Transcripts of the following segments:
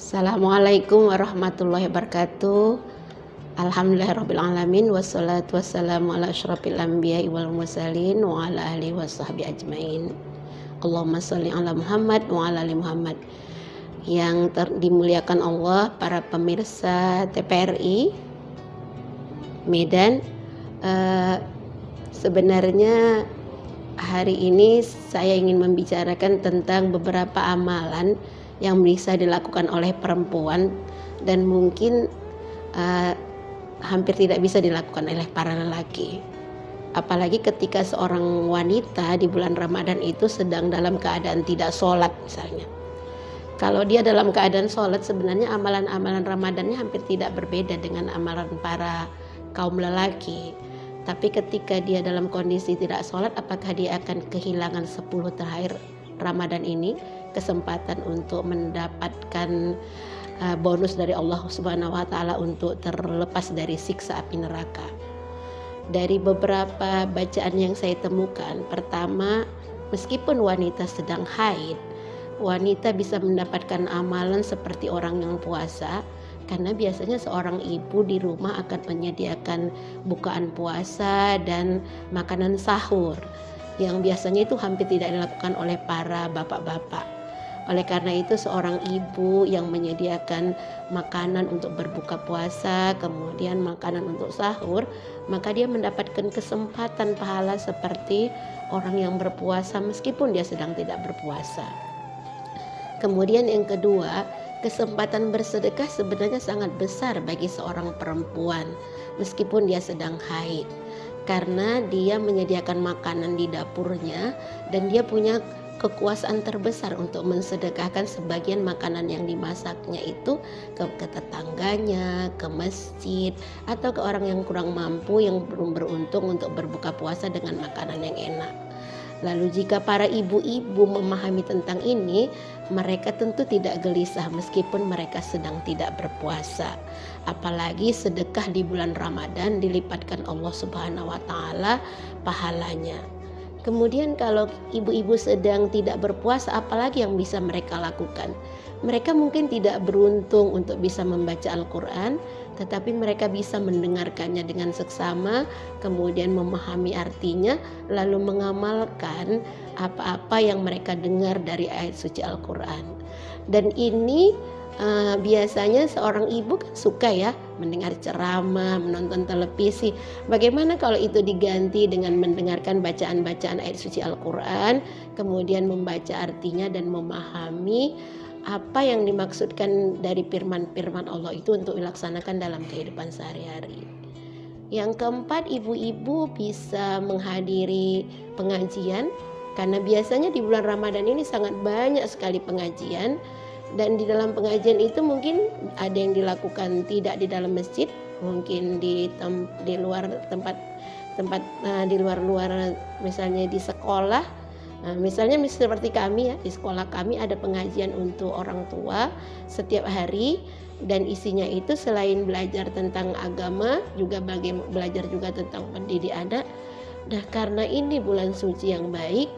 Assalamualaikum warahmatullahi wabarakatuh. Alhamdulillahirabbil alamin wassalatu wassalamu ala asyrofil anbiya'i wal mursalin wa ala alihi washabbihi ajmain. Allahumma shalli ala Muhammad wa ala ali Muhammad. Yang dimuliakan Allah, para pemirsa TPRI Medan, sebenarnya hari ini saya ingin membicarakan tentang beberapa amalan yang bisa dilakukan oleh perempuan dan mungkin hampir tidak bisa dilakukan oleh para lelaki. Apalagi ketika seorang wanita di bulan Ramadan itu sedang dalam keadaan tidak sholat misalnya. Kalau dia dalam keadaan sholat, sebenarnya amalan-amalan Ramadannya hampir tidak berbeda dengan amalan para kaum lelaki. Tapi ketika dia dalam kondisi tidak sholat, apakah dia akan kehilangan 10 terakhir Ramadan ini, kesempatan untuk mendapatkan bonus dari Allah Subhanahu wa taala untuk terlepas dari siksa api neraka. Dari beberapa bacaan yang saya temukan, pertama, meskipun wanita sedang haid, wanita bisa mendapatkan amalan seperti orang yang puasa, karena biasanya seorang ibu di rumah akan menyediakan bukaan puasa dan makanan sahur yang biasanya itu hampir tidak dilakukan oleh para bapak-bapak. Oleh karena itu, seorang ibu yang menyediakan makanan untuk berbuka puasa, kemudian makanan untuk sahur, maka dia mendapatkan kesempatan pahala seperti orang yang berpuasa meskipun dia sedang tidak berpuasa. Kemudian yang kedua, kesempatan bersedekah sebenarnya sangat besar bagi seorang perempuan meskipun dia sedang haid, karena dia menyediakan makanan di dapurnya dan dia punya kekuasaan terbesar untuk mensedekahkan sebagian makanan yang dimasaknya itu ke tetangganya, ke masjid, atau ke orang yang kurang mampu yang belum beruntung untuk berbuka puasa dengan makanan yang enak. Lalu jika para ibu-ibu memahami tentang ini, mereka tentu tidak gelisah meskipun mereka sedang tidak berpuasa. Apalagi sedekah di bulan Ramadan dilipatkan Allah Subhanahu wa taala pahalanya. Kemudian kalau ibu-ibu sedang tidak berpuasa, apalagi yang bisa mereka lakukan? Mereka mungkin tidak beruntung untuk bisa membaca Al-Quran, tetapi mereka bisa mendengarkannya dengan seksama, kemudian memahami artinya, lalu mengamalkan apa-apa yang mereka dengar dari ayat suci Al-Quran. Dan ini biasanya seorang ibu kan suka ya mendengar ceramah, menonton televisi. Bagaimana kalau itu diganti dengan mendengarkan bacaan-bacaan ayat suci Al-Quran, kemudian membaca artinya dan memahami apa yang dimaksudkan dari firman-firman Allah itu untuk dilaksanakan dalam kehidupan sehari-hari. Yang keempat, ibu-ibu bisa menghadiri pengajian, karena biasanya di bulan Ramadan ini sangat banyak sekali pengajian. Dan di dalam pengajian itu mungkin ada yang dilakukan tidak di dalam masjid, mungkin di luar tempat di luar misalnya di sekolah. Misalnya seperti kami ya, di sekolah kami ada pengajian untuk orang tua setiap hari, dan isinya itu selain belajar tentang agama juga belajar juga tentang pendidik anak. Nah, karena ini bulan suci yang baik,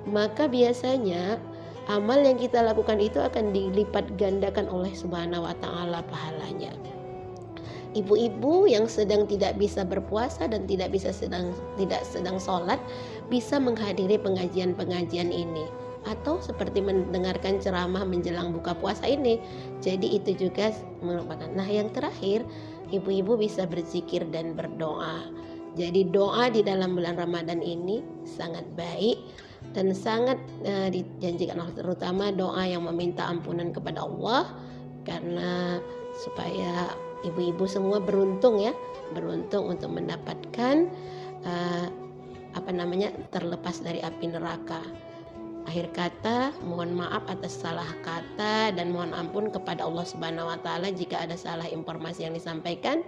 maka biasanya amal yang kita lakukan itu akan dilipat gandakan oleh Subhanahu wa taala pahalanya. Ibu-ibu yang sedang tidak bisa berpuasa dan tidak sedang sholat bisa menghadiri pengajian-pengajian ini, atau seperti mendengarkan ceramah menjelang buka puasa ini. Jadi itu juga merupakan. Nah, yang terakhir, ibu-ibu bisa berzikir dan berdoa. Jadi doa di dalam bulan Ramadan ini sangat baik dan sangat dijanjikan Allah, terutama doa yang meminta ampunan kepada Allah, karena supaya ibu-ibu semua beruntung untuk mendapatkan terlepas dari api neraka. Akhir kata, mohon maaf atas salah kata dan mohon ampun kepada Allah Subhanahu wa taala jika ada salah informasi yang disampaikan.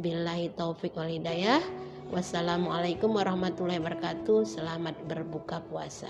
Billahi taufik wal hidayah. Wassalamualaikum warahmatullahi wabarakatuh. Selamat berbuka puasa.